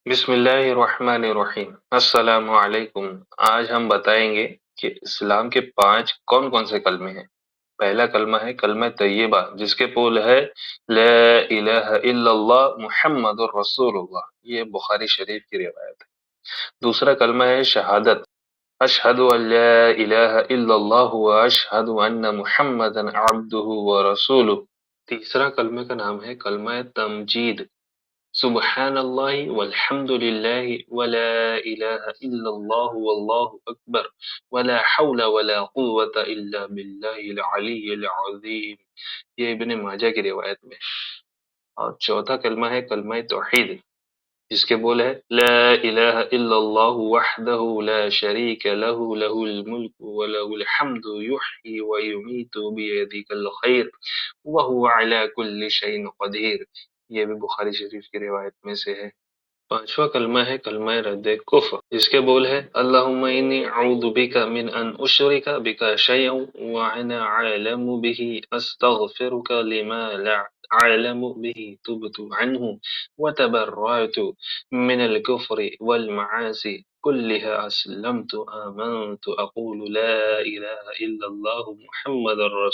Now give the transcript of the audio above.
بسم اللہ الرحمن الرحیم، السلام علیکم۔ آج ہم بتائیں گے کہ اسلام کے 5 کون کون سے کلمے ہیں۔ پہلا کلمہ ہے کلمہ طیبہ، جس کے پول ہے لا الہ الا اللہ محمد الرسول اللہ، یہ بخاری شریف کی روایت ہے۔ دوسرا کلمہ ہے شہادت، اشہد ان لا الہ الا اللہ واشہد ان محمدا عبدہ ورسولہ۔ تیسرا کلمے کا نام ہے کلمہ تمجید، سبحان اللہ والحمد للہ ولا الہ الا اللہ واللہ اکبر ولا حول ولا قوة الا باللہ العلی العظیم، یہ ابن ماجہ کی روایت میں۔ اور چوتھا کلمہ ہے کلمہ توحید، جس کے بول ہے لا الہ الا اللہ وحدہ لا شریک لہ لہ الملک ولہ الحمد یحیی ویمیت بیدہ الخیر وہو علی کل شیء قدیر، یہ بھی بخاری شریف کی روایت میں سے ہے۔ پانچواں کلمہ ہے کلمہ رد کفر، جس کے بول ہے اللہم انی اعوذ بک من ان اشرک بک شیئا وانا عالم به استغفرک لما لا اعلم به تبت عنه وتبرأت من الكفر والمعاصي كلها اسلمت آمنت اقول لا اله الا الله محمد الرسول